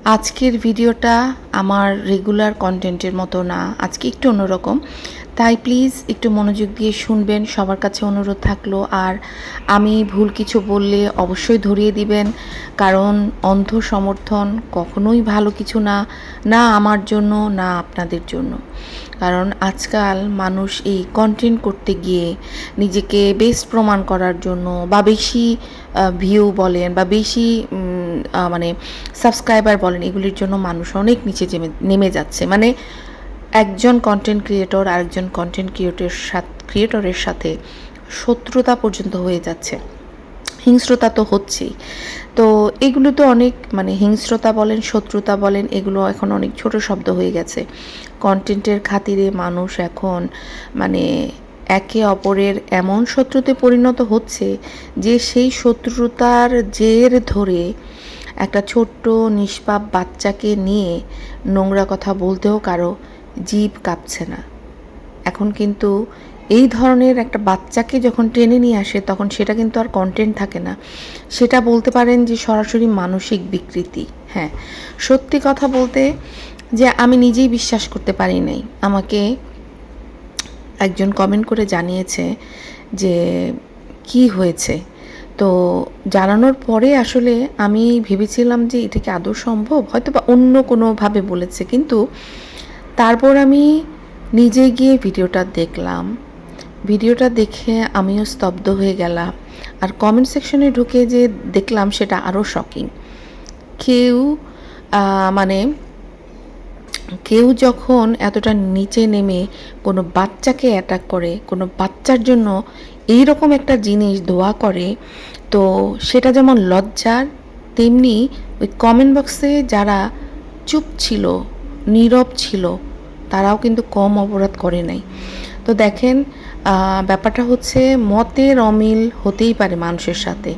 আজকের ভিডিওটা আমার রেগুলার কন্টেন্টের মতো না, আজকে একটু অন্যরকম। তাই প্লিজ একটু মনোযোগ দিয়ে শুনবেন, সবার কাছে অনুরোধ থাকলো। আর আমি ভুল কিছু বললে অবশ্যই ধরিয়ে দিবেন, কারণ অন্ধ সমর্থন কখনোই ভালো কিছু না, না আমার জন্য না আপনাদের জন্য। কারণ আজকাল মানুষ এই কন্টেন্ট করতে গিয়ে নিজেকে বেস্ট প্রমাণ করার জন্য বা বেশি ভিউ বলেন বা বেশি মানে সাবস্ক্রাইবার বলেন, এগুলির জন্য মানুষ অনেক নিচে নেমে যাচ্ছে। মানে একজন কন্টেন্ট ক্রিয়েটর আরেকজন কন্টেন্ট ক্রিয়েটরের সাথে শত্রুতা পর্যন্ত হয়ে যাচ্ছে, হিংস্রতা তো হচ্ছেই। তো এগুলো তো অনেক মানে হিংস্রতা বলেন শত্রুতা বলেন, এগুলো এখন অনেক ছোট শব্দ হয়ে গেছে। কন্টেন্টের খাতিরে মানুষ এখন মানে একে অপরের এমন শত্রুতে পরিণত হচ্ছে যে সেই শত্রুতার জের ধরে একটা ছোট্ট নিষ্পাপ বাচ্চাকে নিয়ে নোংরা কথা বলতেও কারো জিভ কাঁপছে না। এখন কিন্তু এই ধরনের একটা বাচ্চাকে যখন টেনে নিয়ে আসে তখন সেটা কিন্তু আর কন্টেন্ট থাকে না, সেটা বলতে পারেন যে সরাসরি মানসিক বিকৃতি। হ্যাঁ, সত্যি কথা বলতে যে আমি নিজেই বিশ্বাস করতে পারি নাই। আমাকে একজন কমেন্ট করে জানিয়েছে যে কি হয়েছে, তো জানানোর পরে আসলে আমি ভেবেছিলাম যে এটা কি আদৌ সম্ভব, হয়তো বা অন্য কোনোভাবে বলেছে, কিন্তু তারপর আমি নিজে গিয়ে ভিডিওটা দেখলাম। ভিডিওটা দেখে আমিও স্তব্ধ হয়ে গেলাম। আর কমেন্ট সেকশনে ঢুকে যে দেখলাম সেটা আরও শকিং। কেউ মানে কেউ যখন এতটা নিচে নেমে কোনো বাচ্চাকে অ্যাটাক করে, কোনো বাচ্চার জন্য এই রকম একটা জিনিস দোয়া করে, তো সেটা যেমন লজ্জার, তেমনি ওই কমেন্ট বক্সে যারা চুপ ছিল, নীরব ছিল, তারাও কিন্তু কম অপরাধ করে নাই। তো দেখেন, ব্যাপারটা হচ্ছে মতের অমিল হতেই পারে মানুষের সাথে,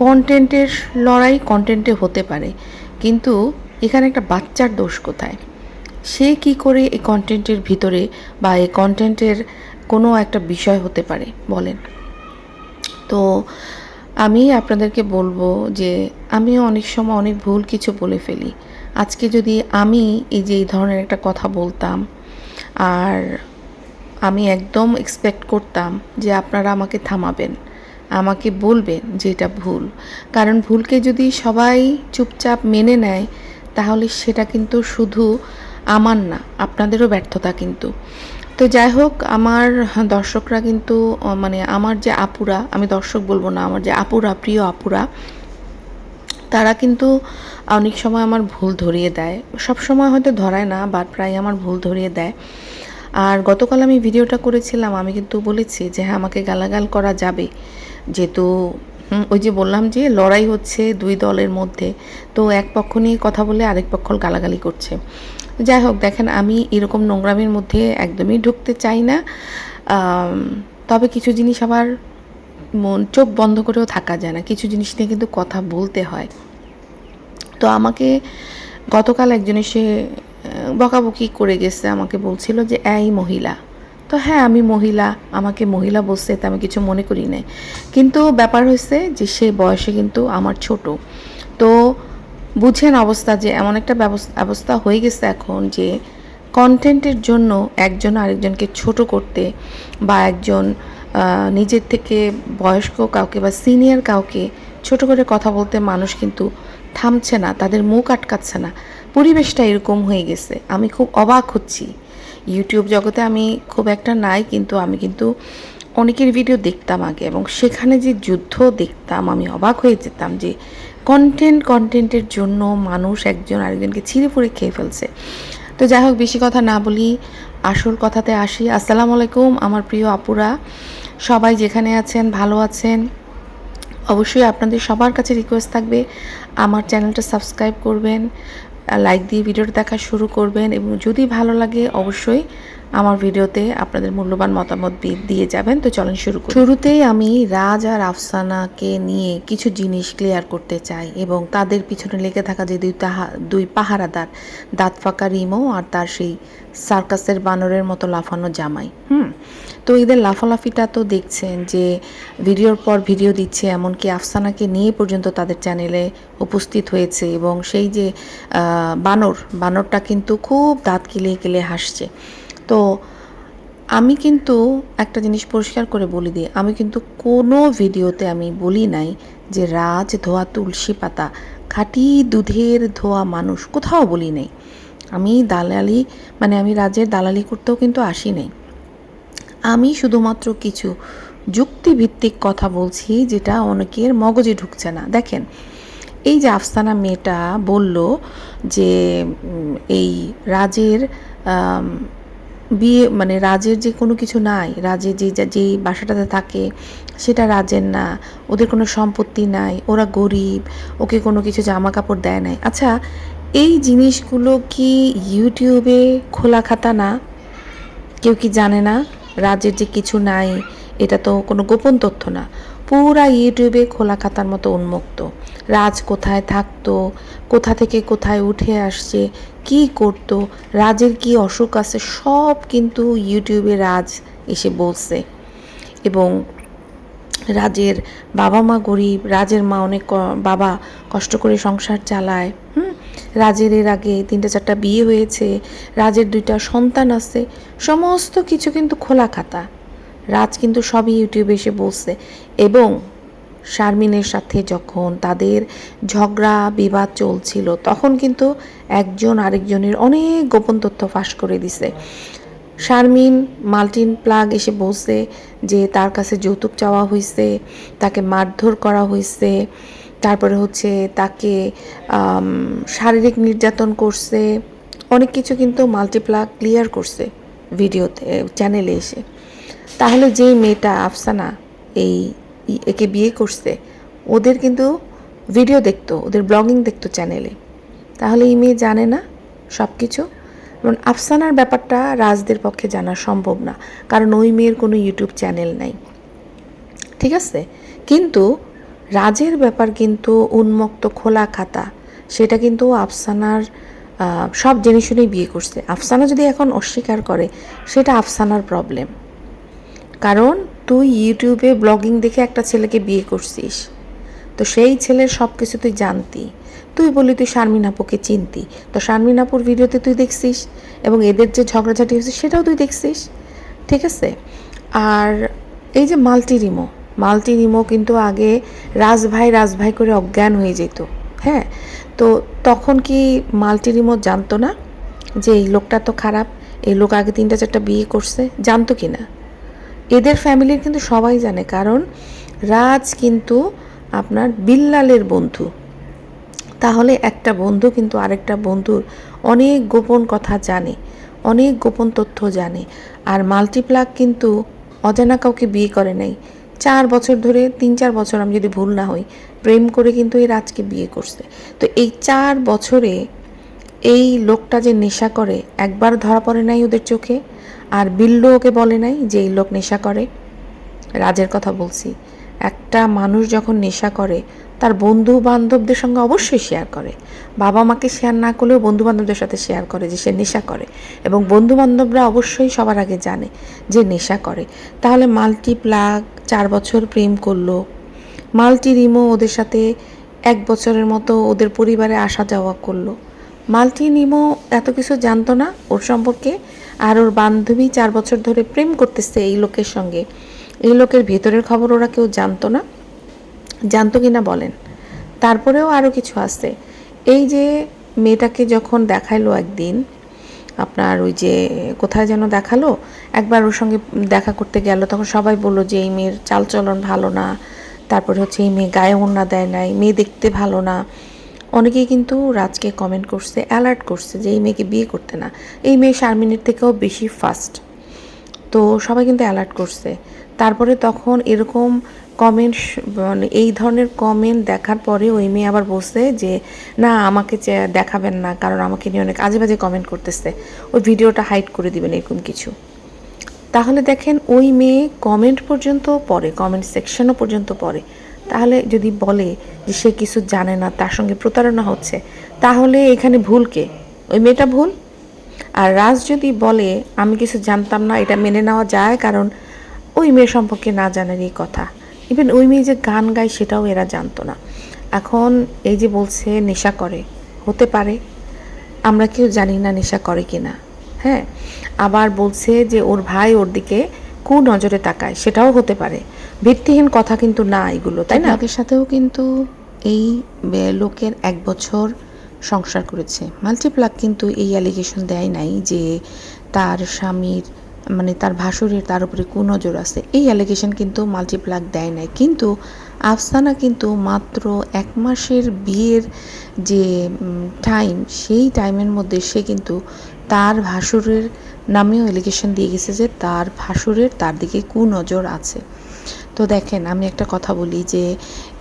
কন্টেন্টের লড়াই কন্টেন্টে হতে পারে, কিন্তু এখানে একটা বাচ্চার দোষ কোথায়? সে কি করে এই কন্টেন্টের ভিতরে বা এই কন্টেন্টের কোনো একটা বিষয় হতে পারে বলেন? তো আমি আপনাদেরকে বলবো যে আমিও অনেক সময় অনেক ভুল কিছু বলে ফেলি। আজকে যদি আমি এই যে এই ধরনের একটা কথা বলতাম, আর আমি একদম এক্সপেক্ট করতাম যে আপনারা আমাকে থামাবেন, আমাকে বলবেন যে এটা ভুল। কারণ ভুলকে যদি সবাই চুপচাপ মেনে নেয় তাহলে সেটা কিন্তু শুধু আমার না, আপনাদেরও ব্যর্থতা কিন্তু। তো যাই হোক, আমার দর্শকরা কিন্তু মানে আমার যে আপুরা, আমি দর্শক বলবো না, আমার যে আপুরা, প্রিয় আপুরা, তারা কিন্তু অনেক সময় আমার ভুল ধরিয়ে দেয়। সব সময় হয়তো ধরায় না, বাট প্রায় আমার ভুল ধরিয়ে দেয়। আর গতকাল আমি ভিডিওটা করেছিলাম, আমি কিন্তু বলেছি যে হ্যাঁ, আমাকে গালাগাল করা যাবে, যেহেতু ওই যে বললাম যে লড়াই হচ্ছে দুই দলের মধ্যে, তো এক পক্ষ নিয়ে কথা বলে আরেক পক্ষ গালাগালি করছে। যাই হোক, দেখেন আমি এরকম নোংরামির মধ্যে একদমই ঢুকতে চাই না। তবে কিছু জিনিস আবার চোখ বন্ধ করেও থাকা যায় না, কিছু জিনিস নিয়ে কিন্তু কথা বলতে হয়। তো আমাকে গতকাল একজন এসে বকাবকি করে গেছে, আমাকে বলছিল যে এই মহিলা। তো হ্যাঁ, আমি মহিলা, আমাকে মহিলা বলছে, তা আমি কিছু মনে করি না। কিন্তু ব্যাপার হয়েছে যে সে বয়সে কিন্তু আমার ছোট। তো বুঝেন অবস্থা, যে এমন একটা অবস্থা হয়ে গেছে এখন যে কন্টেন্টের জন্য একজন আরেকজনকে ছোট করতে বা একজন নিজের থেকে বয়স্ক কাউকে বা সিনিয়র কাউকে ছোট করে কথা বলতে মানুষ কিন্তু থামছে না, তাদের মুখ আটকাচ্ছে না। পরিবেশটা এরকম হয়ে গেছে, আমি খুব অবাক হচ্ছি। ইউটিউব জগতে আমি খুব একটা নাই, কিন্তু আমি কিন্তু অনেকের ভিডিও দেখতাম আগে, এবং সেখানে যে যুদ্ধ দেখতাম আমি অবাক হয়ে যেতাম যে কন্টেন্টের জন্য মানুষ একজন আরেকজনকে ছিঁড়ে ফুঁড়ে খেয়ে ফেলছে। তো যাই হোক, বেশি কথা না বলি, আসল কথাতে আসি। আসসালামু আলাইকুম আমার প্রিয় আপুরা, সবাই যেখানে আছেন ভালো আছেন। অবশ্যই আপনাদের সবার কাছে রিকোয়েস্ট থাকবে আমার চ্যানেলটা সাবস্ক্রাইব করবেন, লাইক দিয়ে ভিডিওটা দেখা শুরু করবেন, এবং যদি ভালো লাগে অবশ্যই আমার ভিডিওতে আপনাদের মূল্যবান মতামত দিয়ে যাবেন। তো চলেন শুরু করি। শুরুতেই আমি রাজ আর আফসানাকে নিয়ে কিছু জিনিস ক্লিয়ার করতে চাই, এবং তাদের পিছনে লেগে থাকা যে দুই পাহারাদার, দাঁত ফাঁকা রিমো আর তার সেই সার্কাসের বানরের মতো লাফানো জামাই। তো এদের লাফালাফিটা তো দেখছেন যে ভিডিওর পর ভিডিও দিচ্ছে, এমনকি আফসানাকে নিয়ে পর্যন্ত তাদের চ্যানেলে উপস্থিত হয়েছে এবং সেই যে বানরটা কিন্তু খুব দাঁত কিলিয়ে কিলিয়ে হাসছে। তো আমি কিন্তু একটা জিনিস পরিষ্কার করে বলে দিই, আমি কিন্তু কোনো ভিডিওতে আমি বলি নাই যে রাজ ধোয়া তুলসী পাতা, খাঁটি দুধের ধোয়া মানুষ, কোথাও বলি নাই। আমি দালালি আমি রাজের দালালি করতেও কিন্তু আসি নাই। আমি শুধুমাত্র কিছু যুক্তিভিত্তিক কথা বলছি যেটা অনেকের মগজে ঢুকছে না। দেখেন, এই যে আফসানা মেয়েটা বলল যে এই রাজের বিয়ে রাজের যে কোনো কিছু নাই, রাজের যেই বাসাটাতে থাকে সেটা রাজের না, ওদের কোনো সম্পত্তি নাই, ওরা গরিব, ওকে কোনো কিছু জামা কাপড় দেয় নাই। আচ্ছা, এই জিনিসগুলো কি ইউটিউবে খোলা খাতা না? কেউ কি জানে না রাজের যে কিছু নাই? এটা তো কোনো গোপন তথ্য না, পুরা ইউটিউবে খোলা খাতার মতো উন্মুক্ত। রাজ কোথায় থাকতো, কোথা থেকে কোথায় উঠে আসছে, কি করত, রাজের কি অসুখ আছে, সব কিন্তু ইউটিউবে রাজ এসে বলছে। এবং রাজের বাবা মা গরিব, রাজের মা অনেক বাবা কষ্ট করে সংসার চালায়। রাজের এর আগে 3-4টা বিয়ে হয়েছে, রাজের 2টা সন্তান আছে, সমস্ত কিছু কিন্তু খোলা খাতা। রাজ কিন্তু সবই ইউটিউবে এসে বলছে। এবং শারমিনের সাথে যখন তাদের ঝগড়া বিবাদ চলছিল তখন কিন্তু একজন আরেকজনের অনেক গোপন তথ্য ফাঁস করে দিছে। শারমিন মাল্টিন প্লাগ এসে বলছে যে তার কাছে যৌতুক চাওয়া হয়েছে, তাকে মারধর করা হয়েছে, তারপরে হচ্ছে তাকে শারীরিক নির্যাতন করছে, অনেক কিছু কিন্তু মাল্টিপ্লাগ ক্লিয়ার করছে ভিডিওতে, চ্যানেলে এসে। তাহলে যেই মেয়েটা আফসানা একে বিয়ে করছে, ওদের কিন্তু ভিডিও দেখতো, ওদের ব্লগিং দেখতো চ্যানেলে। তাহলে এই মেয়ে জানে না সব কিছু? এবং আফসানার ব্যাপারটা রাজদের পক্ষে জানা সম্ভব না, কারণ ওই মেয়ের কোনো ইউটিউব চ্যানেল নাই, ঠিক আছে? কিন্তু রাজের ব্যাপার কিন্তু উন্মুক্ত খোলা খাতা, সেটা কিন্তু আফসানার সব জেনে শুনেই বিয়ে করছে। আফসানা যদি এখন অস্বীকার করে সেটা আফসানার প্রবলেম, কারণ তুই ইউটিউবে ব্লগিং দেখে একটা ছেলেকে বিয়ে করছিস, তো সেই ছেলের সব কিছু তুই জানতি। তুই বলি তুই শারমিন আপুকে চিনতি, তো শারমিন আপুর ভিডিওতে তুই দেখছিস এবং এদের যে ঝগড়াঝাটি হয়েছে সেটাও তুই দেখছিস, ঠিক আছে? আর এই যে মাল্টি রিমো কিন্তু আগে রাজভাই করে অজ্ঞান হয়ে যেত। হ্যাঁ, তো তখন কি মাল্টি রিমো জানতো না যে এই লোকটা তো খারাপ, এই লোক আগে 3-4টা বিয়ে করছে? জানতো কি না? এদের ফ্যামিলির কিন্তু সবাই জানে, কারণ রাজ কিন্তু আপনার বিল্লালের বন্ধু। তাহলে একটা বন্ধু কিন্তু আরেকটা বন্ধুর অনেক গোপন কথা জানে, অনেক গোপন তথ্য জানে। আর মাল্টিপ্লাগ কিন্তু অজানা কাউকে বিয়ে করে নাই, 4 বছর ধরে, 3-4 বছর আমি যদি ভুল না হই, প্রেম করে কিন্তু এই রাজকে বিয়ে করছে। তো এই 4 বছরে এই লোকটা যে নেশা করে একবার ধরা পড়ে নাই ওদের চোখে, আর বিল্লু ওকে বলে নাই যে এই লোক নেশা করে। রাজের কথা বলছি। একটা মানুষ যখন নেশা করে তার বন্ধু বান্ধবদের সঙ্গে অবশ্যই শেয়ার করে, বাবা মাকে শেয়ার না করলেও বন্ধু বান্ধবদের সাথে শেয়ার করে যে সে নেশা করে, এবং বন্ধু বান্ধবরা অবশ্যই সবার আগে জানে যে নেশা করে। তাহলে মাল্টিপ্লাগ 4 বছর প্রেম করলো, মাল্টি রিমো ওদের সাথে 1 বছরের মতো ওদের পরিবারে আসা যাওয়া করলো। মাল্টি রিমো এত কিছু জানতো না ওর সম্পর্কে, আর ওর বান্ধবী 4 বছর ধরে প্রেম করতেছে এই লোকের সঙ্গে, এই লোকের ভেতরের খবর ওরা কেউ জানতো না? জানতো কি না বলেন? তারপরেও আরও কিছু আছে। এই যে মেয়েটাকে যখন দেখাইলো একদিন, আপনার ওই যে কোথায় যেন দেখালো, একবার ওর সঙ্গে দেখা করতে গেল, তখন সবাই বলল যে এই মেয়ের চালচলন ভালো না, তারপরে হচ্ছে এই মেয়ে গায়ে ওড়না দেয় নাই, মেয়ে দেখতে ভালো না। অনেকেই কিন্তু রাজকে কমেন্ট করছে, অ্যালার্ট করছে যে এই মেয়েকে বিয়ে করতে না, এই মেয়ে শারমিনের থেকেও বেশি ফাস্ট। তো সবাই কিন্তু অ্যালার্ট করছে। তারপরে তখন এরকম কমেন্ট, এই ধরনের কমেন্ট দেখার পরে ওই মেয়ে আবার বলছে যে না, আমাকে দেখাবেন না, কারণ আমাকে নিয়ে অনেক আজে বাজে কমেন্ট করতেছে, ওই ভিডিওটা হাইড করে দিবেন, এরকম কিছু। তাহলে দেখেন, ওই মেয়ে কমেন্ট পর্যন্ত পড়ে, কমেন্ট সেকশনও পর্যন্ত পড়ে। তাহলে যদি বলে যে সে কিছু জানে না, তার সঙ্গে প্রতারণা হচ্ছে, তাহলে এখানে ভুল কে? ওই মেয়েটা ভুল? আর রাজ যদি বলে আমি কিছু জানতাম না, এটা মেনে নেওয়া যায়, কারণ ওই মেয়ে সম্পর্কে না জানার এই কথা। ইভেন ওই মেয়ে যে গান গায় সেটাও এরা জানতো না। এখন এই যে বলছে নেশা করে, হতে পারে, আমরা কেউ জানি না নেশা করে কি না। হ্যাঁ, আবার বলছে যে ওর ভাই ওর দিকে কুনজরে তাকায়, সেটাও হতে পারে। ভিত্তিহীন কথা কিন্তু না এগুলো, তাই না? আগের সাথেও কিন্তু এই লোকের 1 বছর সংসার করেছে। মাল্টিপ্লাক কিন্তু এই অ্যালিগেশন দেয় নাই যে তার স্বামীর মানে তার ভাসুরের তার উপরে কুনজর আছে, এই অ্যালিগেশন কিন্তু মাল্টিপ্লাক দেয় নাই। কিন্তু আফসানা কিন্তু মাত্র 1 মাসের বিয়ের যে টাইম, সেই টাইমের মধ্যে সে কিন্তু তার ভাসুরের নামেও অ্যালিগেশন দিয়ে গেছে যে তার ভাসুরের তার দিকে কুনজর আছে। তো দেখেন, আমি একটা কথা বলি যে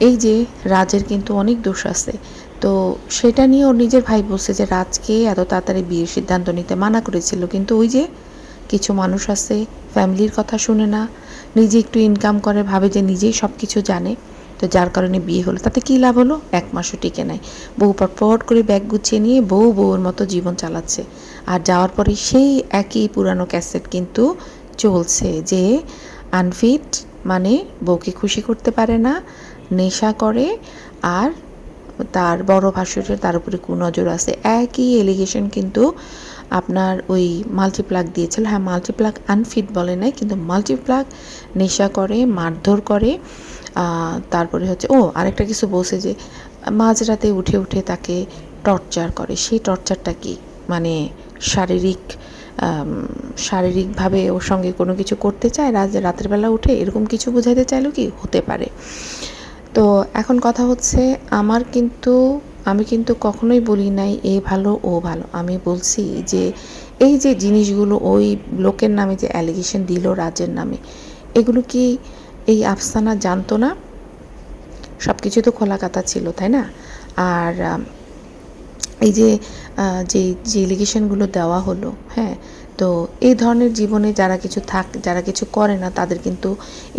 এই যে রাজের কিন্তু অনেক দোষ আছে। তো সেটা নিয়ে ওর নিজের ভাই বলছে যে রাজকে এত তাড়াতাড়ি বিয়ের সিদ্ধান্ত নিতে মানা করেছিল, কিন্তু ওই যে কিছু মানুষ আছে ফ্যামিলির কথা শুনে না, নিজে একটু ইনকাম করে, ভাবে যে নিজেই সব কিছু জানে, তো যার কারণে বিয়ে হলো। তাতে কী লাভ হলো? 1 মাসও টিকে নাই। বউ পটপট করে ব্যাগ গুছিয়ে নিয়ে বউয়ের মতো জীবন চালাচ্ছে। আর যাওয়ার পরে সেই একই পুরানো ক্যাসেট কিন্তু চলছে যে আনফিট, মানে বউকে খুশি করতে পারে না, নেশা করে, আর তার বড় ভাসুরের তার উপরে কুনজর আছে। একই এলিগেশন কিন্তু আপনার ওই মাল্টিপ্লাক দিয়েছিল। হ্যাঁ, মাল্টিপ্লাক আনফিট বলে নাই, কিন্তু মাল্টিপ্লাক নেশা করে, মারধর করে, তারপরে হচ্ছে আরেকটা কিছু বলছে যে মাঝরাতে উঠে উঠে তাকে টর্চার করে। সেই টর্চারটা কি? মানে শারীরিকভাবে ওর সঙ্গে কোনো কিছু করতে চায়, রাতের বেলা উঠে, এরকম কিছু বোঝাতে চাইলো কি? হতে পারে। তো এখন কথা হচ্ছে, আমি কিন্তু কখনোই বলি নাই এ ভালো ও ভালো। আমি বলছি যে এই যে জিনিসগুলো ওই লোকের নামে যে অ্যালিগেশন দিল রাজের নামে, এগুলো কি এই আফসানা জানতো না? সব কিছু তো খোলা কথা ছিল, তাই না? আর এই যে যে এলিগেশনগুলো দেওয়া হলো, হ্যাঁ, তো এই ধরনের জীবনে যারা কিছু করে না, তাদের কিন্তু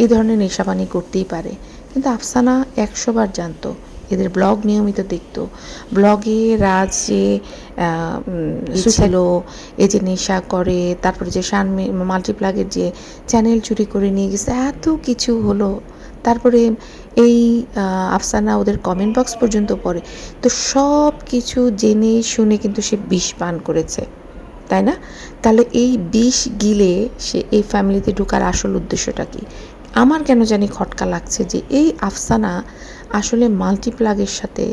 এই ধরনের নেশাপানি করতেই পারে। কিন্তু আফসানা 100 বার জানতো, এদের ব্লগ নিয়মিত দেখতো। ব্লগে রাজ যে ছিল, এই যে নেশা করে, তারপরে যে মাল্টিপ্লাগের যে চ্যানেল চুরি করে নিয়ে গেছে, এত কিছু হলো। তারপরে এই আফসানা ওদের কমেন্ট বক্স পর্যন্ত পড়ে। তো সব কিছু জেনে শুনে কিন্তু সে বিষ পান করেছে, তাই না? তাহলে এই বিষ গিলে সে এই ফ্যামিলিতে ঢোকার আসল উদ্দেশ্যটা কি? আমার কেন জানি খটকা লাগছে যে এই আফসানা আসলে মাল্টিপ্লাগের সাথে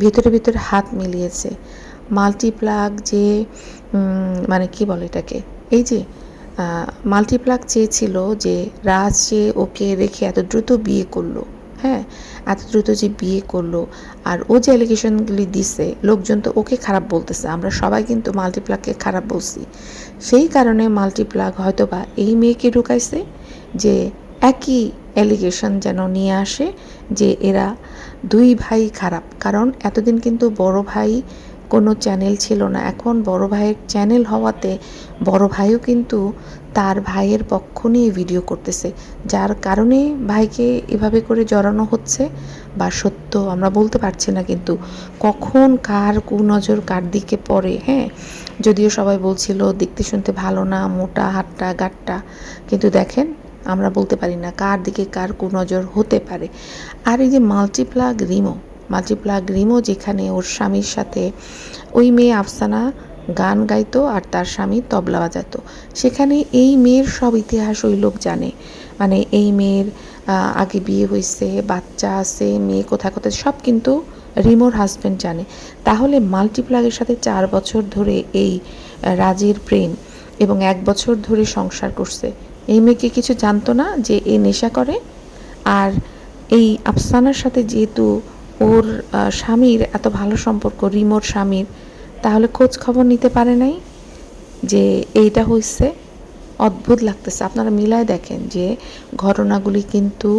ভেতরে হাত মিলিয়েছে। মাল্টিপ্লাগ যে মানে কি বলে এটাকে, এই যে মাল্টিপ্লাগ চেয়েছিল যে রাজ যে ওকে রেখে এত দ্রুত বিয়ে করলো, হ্যাঁ, এত দ্রুত যে বিয়ে করলো, আর ও যে অ্যালিগেশনগুলি দিছে, লোকজন তো ওকে খারাপ বলতেছে, আমরা সবাই কিন্তু মাল্টিপ্লাগকে খারাপ বলছি। সেই কারণে মাল্টিপ্লাগ হয়তো বা এই মেয়েকে ঢুকাইছে যে একই অ্যালিগেশন যেন নিয়ে আসে যে এরা 2 ভাই খারাপ। কারণ এতদিন কিন্তু বড় ভাই কোনো চ্যানেল ছিল না, এখন বড় ভাইয়ের চ্যানেল হওয়াতে বড় ভাইও কিন্তু তার ভাইয়ের পক্ষ নিয়ে ভিডিও করতেছে, যার কারণে ভাইকে এভাবে করে জড়ানো হচ্ছে। বা সত্য আমরা বলতে পারছি না, কিন্তু কখন কার কুনজর কার দিকে পড়ে। হ্যাঁ, যদিও সবাই বলছিল দেখতে শুনতে ভালো না, মোটা, হাট্টা গাট্টা, কিন্তু দেখেন আমরা বলতে পারি না কার দিকে কার কুনজর হতে পারে। আর এই যে মাল্টিপ্লাগ রিমো যেখানে ওর স্বামীর সাথে, ওই মেয়ে আফসানা গান গাইতো আর তার স্বামী তবলা বাজাতো, সেখানে এই মেয়ের সব ইতিহাস ওই লোক জানে। মানে এই মেয়ের আগে বিয়ে হয়েছে, বাচ্চা আছে, মেয়ে কোথায় সব কিন্তু রিমোর হাজব্যান্ড জানে। তাহলে মাল্টিপ্লাগের সাথে 4 বছর ধরে এই রাজের প্রেম, এবং 1 বছর ধরে সংসার করছে, এই মেয়েকে কিছু জানতো না যে এ নেশা করে? আর এই আফসানার সাথে যেহেতু ওর স্বামীর এত ভালো সম্পর্ক, রিমোর স্বামীর, তাহলে খোঁজ খবর নিতে পারে নাই যে এইটা হয়েছে? অদ্ভুত লাগতেছে। আপনারা মিলায় দেখেন যে ঘটনাগুলি কিন্তু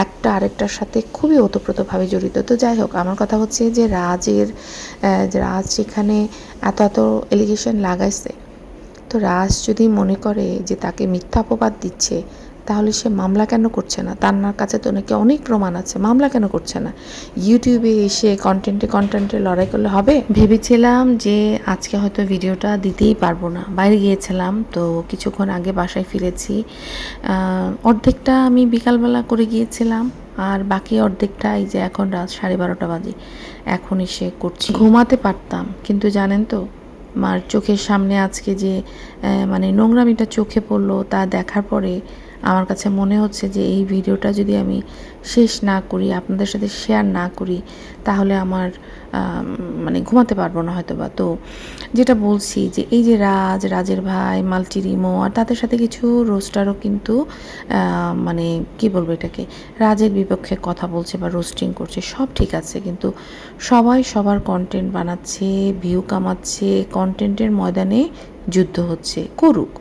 একটা আরেকটার সাথে খুবই ওতপ্রোতভাবে জড়িত। তো যাই হোক, আমার কথা হচ্ছে যে রাজ সেখানে এত এলিগেশন লাগাইছে, তো রাজ যদি মনে করে যে তাকে মিথ্যা অপবাদ দিচ্ছে, তাহলে সে মামলা কেন করছে না? তার কাছে তো নাকি অনেক প্রমাণ আছে, মামলা কেন করছে না? ইউটিউবে এসে কন্টেন্টে লড়াই করলে হবে? ভেবেছিলাম যে আজকে হয়তো ভিডিওটা দিতেই পারবো না, বাইরে গিয়েছিলাম তো কিছুক্ষণ আগে বাসায় ফিরেছি। অর্ধেকটা আমি বিকালবেলা করে গিয়েছিলাম, আর বাকি অর্ধেকটা এই যে এখন রাত 12:30 বাজে, এখন এসে করছি। ঘুমাতে পারতাম, কিন্তু জানেন তো মার চোখের সামনে আজকে যে মানে নোংরামিটা চোখে পড়লো, তা দেখার পরে আমার কাছে মনে হচ্ছে যে এই ভিডিওটা যদি আমি শেষ না করি, আপনাদের সাথে শেয়ার না করি, তাহলে আমার মানে ঘুমাতে পারবো না হয়তো বা। তো যেটা বলছি যে এই যে রাজের ভাই মাল্টি রিমো আর তাদের সাথে কিছু রোস্টারও কিন্তু মানে কি বলবো এটাকে, রাজের বিপক্ষে কথা বলছে বা রোস্টিং করছে, সব ঠিক আছে, কিন্তু সবাই সবার কন্টেন্ট বানাচ্ছে, ভিউ কামাচ্ছে, কন্টেন্টের ময়দানে যুদ্ধ হচ্ছে, করুক।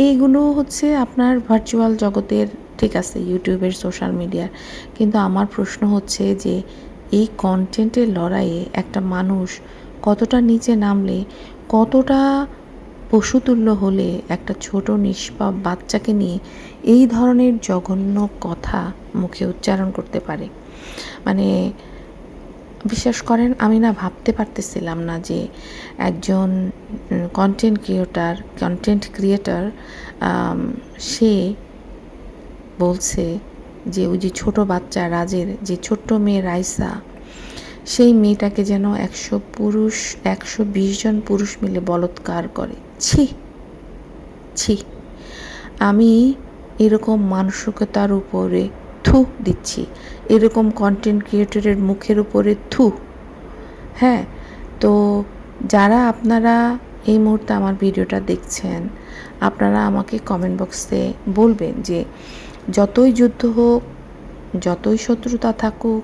এইগুলো হচ্ছে আপনার ভার্চুয়াল জগতের, ঠিক আছে, ইউটিউবের, সোশ্যাল মিডিয়ার, কিন্তু আমার প্রশ্ন হচ্ছে যে এই কন্টেন্টের লড়াইয়ে একটা মানুষ কতটা নিচে নামলে, কতটা পশুতুল্য হলে একটা ছোট নিষ্পাপ বাচ্চাকে নিয়ে এই ধরনের জঘন্য কথা মুখে উচ্চারণ করতে পারে। মানে বিশ্বাস করেন, আমি না ভাবতে পারতেছিলাম না যে একজন কন্টেন্ট ক্রিয়েটার সে বলছে যে ওই যে ছোট বাচ্চা রাজের যে ছোট্ট মেয়ে রাইসা, সেই মেয়েটাকে যেন 120 জন পুরুষ মিলে বলৎকার করে। ছি ছি, আমি এরকম মানসিকতার উপরে থু দিচ্ছি, এরকম কন্টেন্ট ক্রিয়েটরের মুখের উপরে থু। হ্যাঁ, তো যারা আপনারা এই মুহূর্তে আমার ভিডিওটা দেখছেন, আপনারা আমাকে কমেন্ট বক্সে বলবেন যে যতই যুদ্ধ হোক, যতই শত্রুতা থাকুক,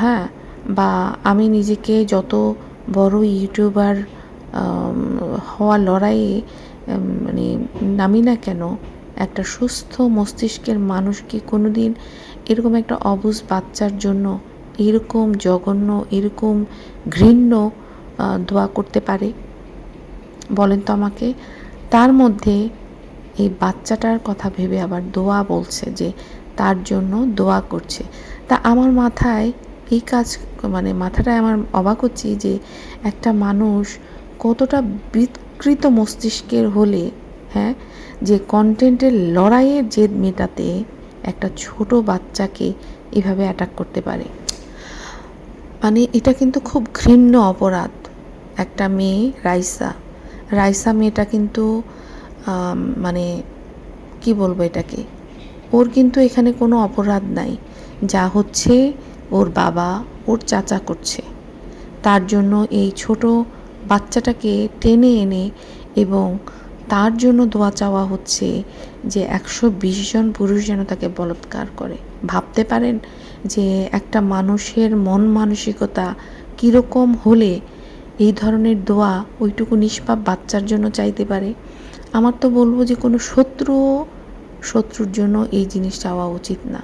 হ্যাঁ, বা আমি নিজেকে যত বড় ইউটিউবার হওয়ার লড়াইয়ে মানে নামি না কেন, একটা সুস্থ মস্তিষ্কের মানুষ কি কোনো দিন এরকম একটা অবুঝ বাচ্চার জন্য এরকম জঘন্য, এরকম ঘৃণ্য দোয়া করতে পারে? বলেন তো আমাকে। তার মধ্যে এই বাচ্চাটার কথা ভেবে আবার দোয়া বলছে, যে তার জন্য দোয়া করছে। তা আমার মাথায় এই কাজ, মানে মাথাটায় আমার অবাক হচ্ছি যে একটা মানুষ কতটা বিকৃত মস্তিষ্কের হলে, হ্যাঁ, যে কন্টেন্টের লড়াইয়ের জেদ মেটাতে একটা ছোট বাচ্চাকে এভাবে অ্যাটাক করতে পারে। মানে এটা কিন্তু খুব ঘৃণ্য অপরাধ। একটা মেয়ে রাইসা মেয়েটা কিন্তু মানে কি বলবো এটাকে, ওর কিন্তু এখানে কোনো অপরাধ নাই। যা হচ্ছে ওর বাবা, ওর চাচা করছে। তার জন্য এই ছোট বাচ্চাটাকে টেনে এনে এবং তার জন্য দোয়া চাওয়া হচ্ছে যে 120 জন পুরুষ যেন তাকে বলাৎকার করে। ভাবতে পারেন যে একটা মানুষের মন মানসিকতা কীরকম হলে এই ধরনের দোয়া ওইটুকু নিষ্পাপ বাচ্চার জন্য চাইতে পারে। আমার তো বলবো যে কোনো শত্রুর জন্য এই জিনিস চাওয়া উচিত না।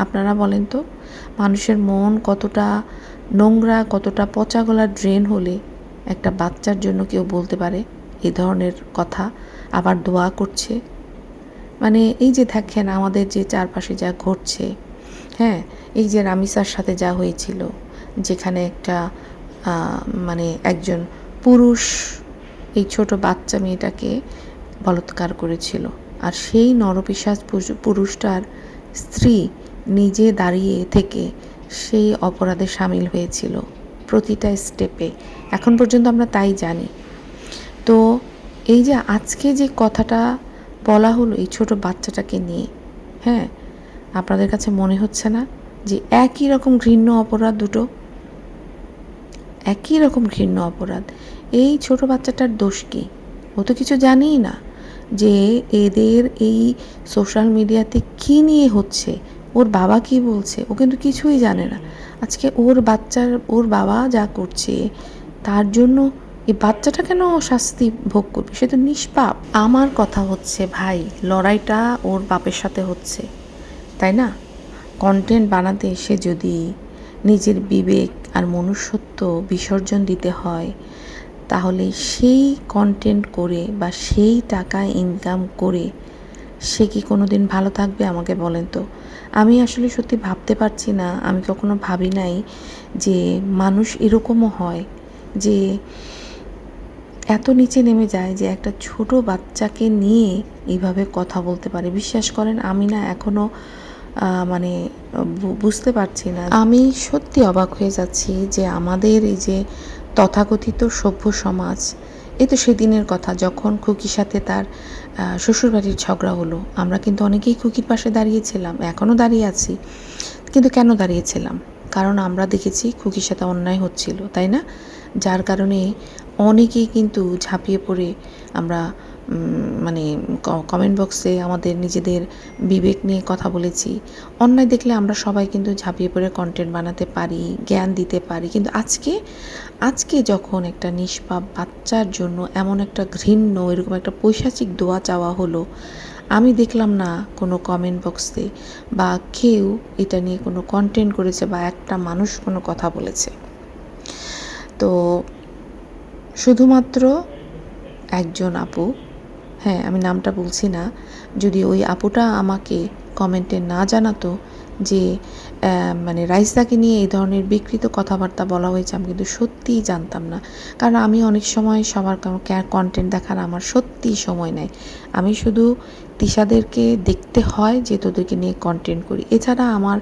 আপনারা বলেন তো, মানুষের মন কতটা নোংরা, কতটা পচা গলা ড্রেন হলে একটা বাচ্চার জন্য কেউ বলতে পারে এই ধরনের কথা, আবার দোয়া করছে? মানে এই যে দেখেন আমাদের যে চারপাশে যা ঘটছে, হ্যাঁ, এই যে রামিসার সাথে যা হয়েছিল, যেখানে একটা মানে একজন পুরুষ এই ছোট বাচ্চা মেয়েটাকে বলাৎকার করেছিল, আর সেই নরপিশাচ পুরুষটার স্ত্রী নিজে দাঁড়িয়ে থেকে সেই অপরাধে সামিল হয়েছিল প্রতিটা স্টেপে। এখন পর্যন্ত আমরা তাই জানি। তো এই যে আজকে যে কথাটা বলা হলো এই ছোট বাচ্চাটাকে নিয়ে, হ্যাঁ, আপনাদের কাছে মনে হচ্ছে না যে একই রকম ঘৃণ্য অপরাধ দুটো? একই রকম ঘৃণ্য অপরাধ। এই ছোট বাচ্চাটার দোষ কী? ও তো কিছু জানেই না যে এদের এই সোশ্যাল মিডিয়াতে কী নিয়ে হচ্ছে, ওর বাবা কি বলছে, ও কিন্তু কিছুই জানে না। আজকে ওর বাবা যা করছে তার জন্য এই বাচ্চাটা কেন শাস্তি ভোগ করবে? সে তো নিষ্পাপ। আমার কথা হচ্ছে ভাই, লড়াইটা ওর বাপের সাথে হচ্ছে, তাই না? কন্টেন্ট বানাতে এসে যদি নিজের বিবেক আর মনুষ্যত্ব বিসর্জন দিতে হয়, তাহলে সেই কন্টেন্ট করে বা সেই টাকা ইনকাম করে সে কি কোনো দিন ভালো থাকবে আমাকে বলেন তো। আমি আসলে সত্যি ভাবতে পারছি না, আমি কখনো ভাবি নাই যে মানুষ এরকমও হয়, যে এত নিচে নেমে যায় যে একটা ছোট বাচ্চাকে নিয়ে এইভাবে কথা বলতে পারে। বিশ্বাস করেন আমি না এখনও মানে বুঝতে পারছি না। আমি সত্যি অবাক হয়ে যাচ্ছি যে আমাদের এই যে তথাকথিত সভ্য সমাজ, এই তো সেদিনের কথা যখন খুকির সাথে তার শ্বশুরবাড়ির ঝগড়া হলো, আমরা কিন্তু অনেকেই খুকির পাশে দাঁড়িয়েছিলাম, এখনও দাঁড়িয়ে আছি। কিন্তু কেন দাঁড়িয়েছিলাম? কারণ আমরা দেখেছি খুকির সাথে অন্যায় হচ্ছিল, তাই না? যার কারণে অনেকেই কিন্তু ঝাঁপিয়ে পড়ে আমরা মানে কমেন্ট বক্সে আমাদের নিজেদের বিবেক নিয়ে কথা বলেছি। অন্যায় দেখলে আমরা সবাই কিন্তু ঝাঁপিয়ে পড়ে কন্টেন্ট বানাতে পারি, জ্ঞান দিতে পারি। কিন্তু আজকে যখন একটা নিষ্পাপ বাচ্চার জন্য এমন একটা ঘৃণ্য এরকম একটা পৈশাচিক দোয়া চাওয়া হলো, আমি দেখলাম না কোনো কমেন্ট বক্সে বা কেউ এটা নিয়ে কোনো কন্টেন্ট করেছে বা একটা মানুষ কোনো কথা বলেছে। তো শুধুমাত্র একজন আপু, হ্যাঁ আমি নামটা বলছি না, যদি ওই আপুটা আমাকে কমেন্টে না জানাতো যে মানে রাইসাকে নিয়ে এই ধরনের বিকৃত কথাবার্তা বলা হয়েছে, আমি কিন্তু সত্যিই জানতাম না। কারণ আমি অনেক সময় সবার কন্টেন্ট দেখার আমার সত্যিই সময় নেই। আমি শুধু তিশাদেরকে দেখতে হয় যে তোদেরকে নিয়ে কন্টেন্ট করি, এছাড়া আমার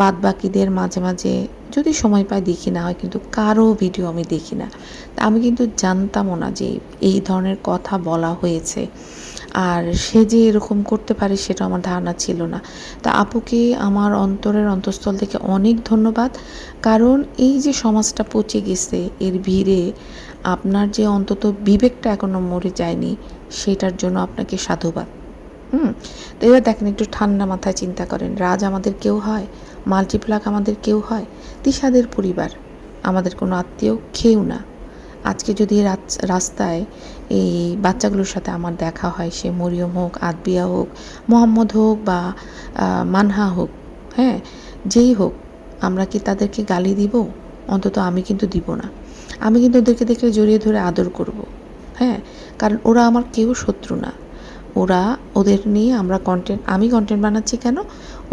বাদ বাকিদের মাঝে মাঝে যদি সময় পাই দেখি, না হয় কিন্তু কারো ভিডিও আমি দেখি না। তা আমি কিন্তু জানতামও না যে এই ধরনের কথা বলা হয়েছে, আর সে যে এরকম করতে পারে সেটা আমার ধারণা ছিল না। তা আপুকে আমার অন্তরের অন্তঃস্থল থেকে অনেক ধন্যবাদ। কারণ এই যে সমাজটা পচে গেছে এর ভিড়ে আপনার যে অন্তত বিবেকটা এখনও মরে যায়নি, সেটার জন্য আপনাকে সাধুবাদ। তো এবার দেখেন, একটু ঠান্ডা মাথায় চিন্তা করেন, রাজ আমাদের কেউ হয়, মাল্টিপ্লাক আমাদের কেউ হয়, তিশাদের পরিবার আমাদের কোনো আত্মীয় কেউ না। আজকে যদি রাস্তায় এই বাচ্চাগুলোর সাথে আমার দেখা হয়, সে মরিয়ম হোক, আদবিয়া হোক, মোহাম্মদ হোক বা মানহা হোক, হ্যাঁ যেই হোক, আমরা কি তাদেরকে গালি দিব? অন্তত আমি কিন্তু দিব না। আমি কিন্তু ওদেরকে দেখলে জড়িয়ে ধরে আদর করব, হ্যাঁ, কারণ ওরা আমার কেউ শত্রু না। ওদের নিয়ে আমি কন্টেন্ট বানাচ্ছি কেন?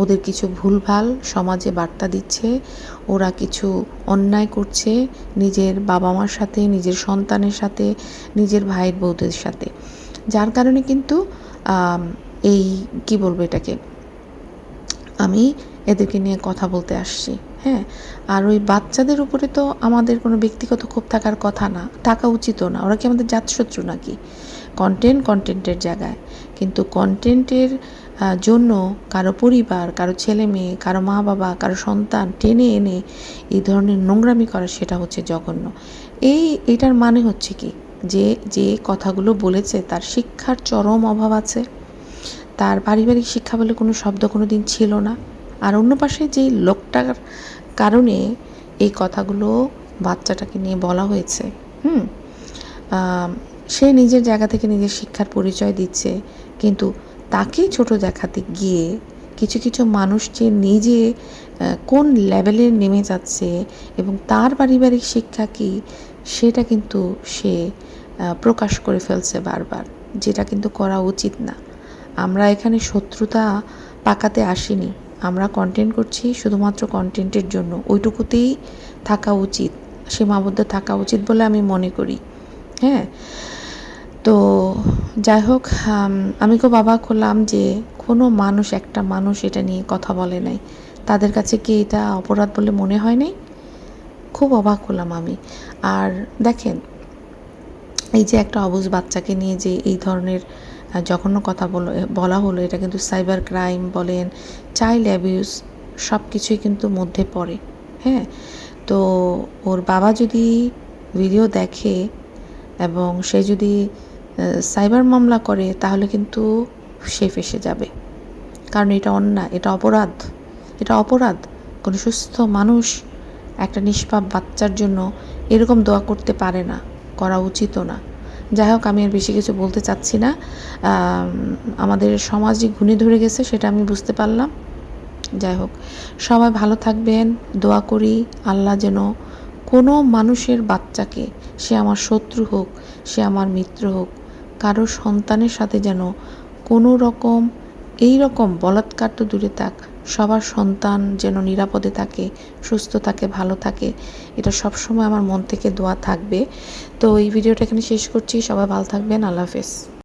ওদের কিছু ভুলভাল সমাজে বার্তা দিচ্ছে, ওরা কিছু অন্যায় করছে নিজের বাবা মার সাথে, নিজের সন্তানের সাথে, নিজের ভাইয়ের বউদের সাথে। যার কারণে কিন্তু এই কি বলবো এটাকে, আমি এদেরকে নিয়ে কথা বলতে আসছি, হ্যাঁ। আর ওই বাচ্চাদের উপরে তো আমাদের কোনো ব্যক্তিগত ক্ষোভ থাকার কথা না, থাকা উচিতও না। ওরা কি আমাদের জাতশত্রু নাকি? কন্টেন্টের জায়গায়, কিন্তু কন্টেন্টের জন্য কারো পরিবার, কারো ছেলে মেয়ে, কারো মা বাবা, কারো সন্তান টেনে এনে এই ধরনের নোংরামি করা, সেটা হচ্ছে জঘন্য। এটার মানে হচ্ছে কি, যে কথাগুলো বলেছে তার শিক্ষার চরম অভাব আছে, তার পারিবারিক শিক্ষা বলে কোনো শব্দ কোনো দিন ছিল না। আর অন্য পাশে যেই লোকটার কারণে এই কথাগুলো বাচ্চাটাকে নিয়ে বলা হয়েছে, সে নিজের জায়গা থেকে নিজের শিক্ষার পরিচয় দিচ্ছে, কিন্তু তাকে ছোট দেখাতে গিয়ে কিছু কিছু মানুষ যে নিজে কোন লেভেলে নেমে যাচ্ছে এবং তার পারিবারিক শিক্ষা কী, সেটা কিন্তু সে প্রকাশ করে ফেলছে বারবার, যেটা কিন্তু করা উচিত না। আমরা এখানে শত্রুতা পাকাতে আসিনি, আমরা কন্টেন্ট করছি শুধুমাত্র কন্টেন্টের জন্য, ওইটুকুতেই থাকা উচিত, সীমাবদ্ধ থাকা উচিত বলে আমি মনে করি, হ্যাঁ। তো যাই হোক, আমি খুব অবাক হলাম যে একটা মানুষ এটা নিয়ে কথা বলে নাই। তাদের কাছে কি এটা অপরাধ বলে মনে হয় নাই? খুব অবাক হলাম আমি। আর দেখেন, এই যে একটা অবুঝ বাচ্চাকে নিয়ে যে এই ধরনের জঘন্য কথা বলা হলো, এটা কিন্তু সাইবার ক্রাইম বলেন, চাইল্ড অ্যাবিউজ, সব কিছুই কিন্তু মধ্যে পড়ে, হ্যাঁ। তো ওর বাবা যদি ভিডিও দেখে এবং সে যদি সাইবার মামলা করে, তাহলে কিন্তু সে ফেঁসে যাবে। কারণ এটা অন্যায়, এটা অপরাধ। কোনো সুস্থ মানুষ একটা নিষ্পাপ বাচ্চার জন্য এরকম দোয়া করতে পারে না, করা উচিতও না। যাই হোক, আমি আর বেশি কিছু বলতে চাচ্ছি না। আমাদের সমাজে ঘুণে ধরে গেছে, সেটা আমি বুঝতে পারলাম। যাই হোক, সবাই ভালো থাকবেন, দোয়া করি আল্লাহ যেন কোনো মানুষের বাচ্চাকে, সে আমার শত্রু হোক, সে আমার মিত্র হোক, কারো সন্তানের সাথে যেন কোনো রকম এই রকম বলাৎকার তো দূরে থাক, সবার সন্তান যেন নিরাপদে থাকে, সুস্থ থাকে, ভালো থাকে, এটা সবসময় আমার মন থেকে দোয়া থাকবে। তো এই ভিডিওটা এখানে শেষ করছি। সবাই ভালো থাকবেন। আল্লাহ হাফেজ।